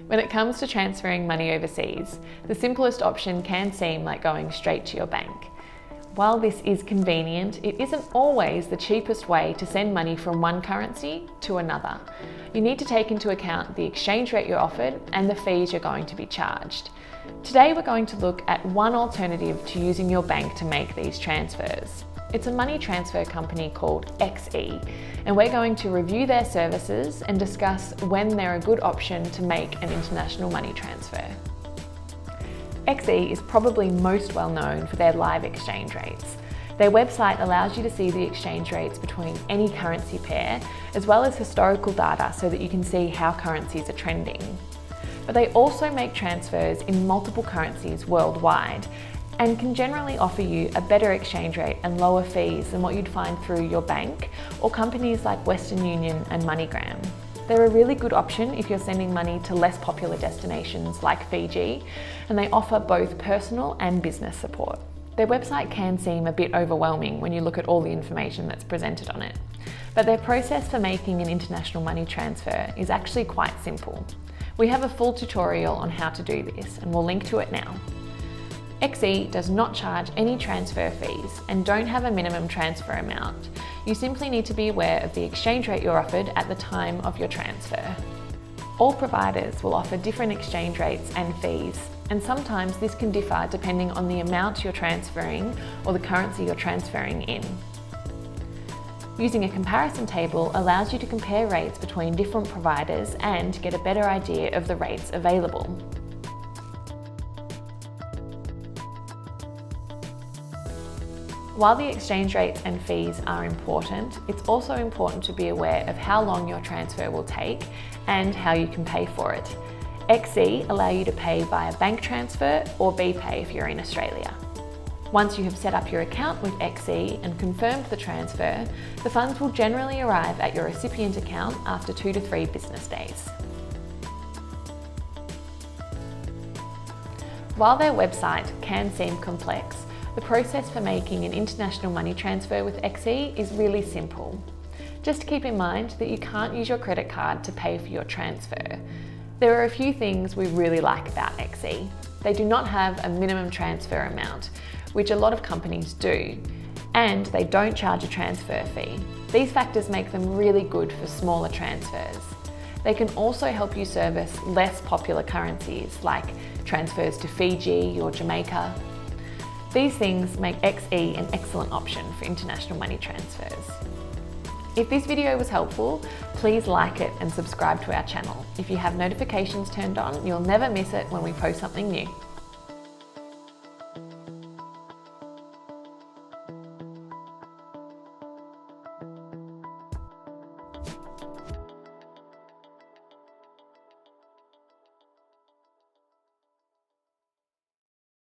When it comes to transferring money overseas, the simplest option can seem like going straight to your bank. While this is convenient, it isn't always the cheapest way to send money from one currency to another. You need to take into account the exchange rate you're offered and the fees you're going to be charged. Today we're going to look at one alternative to using your bank to make these transfers. It's a money transfer company called XE, and we're going to review their services and discuss when they're a good option to make an international money transfer. XE is probably most well known for their live exchange rates. Their website allows you to see the exchange rates between any currency pair, as well as historical data so that you can see how currencies are trending. But they also make transfers in multiple currencies worldwide and can generally offer you a better exchange rate and lower fees than what you'd find through your bank or companies like Western Union and MoneyGram. They're a really good option if you're sending money to less popular destinations like Fiji, and they offer both personal and business support. Their website can seem a bit overwhelming when you look at all the information that's presented on it, but their process for making an international money transfer is actually quite simple. We have a full tutorial on how to do this, and we'll link to it now. XE does not charge any transfer fees and don't have a minimum transfer amount. You simply need to be aware of the exchange rate you're offered at the time of your transfer. All providers will offer different exchange rates and fees, and sometimes this can differ depending on the amount you're transferring or the currency you're transferring in. Using a comparison table allows you to compare rates between different providers and get a better idea of the rates available. While the exchange rates and fees are important, it's also important to be aware of how long your transfer will take and how you can pay for it. XE allow you to pay via bank transfer or BPay if you're in Australia. Once you have set up your account with XE and confirmed the transfer, the funds will generally arrive at your recipient account after 2 to 3 business days. While their website can seem complex, the process for making an international money transfer with XE is really simple. Just keep in mind that you can't use your credit card to pay for your transfer. There are a few things we really like about XE. They do not have a minimum transfer amount, which a lot of companies do, and they don't charge a transfer fee. These factors make them really good for smaller transfers. They can also help you service less popular currencies like transfers to Fiji or Jamaica. These things make XE an excellent option for international money transfers. If this video was helpful, please like it and subscribe to our channel. If you have notifications turned on, you'll never miss it when we post something new.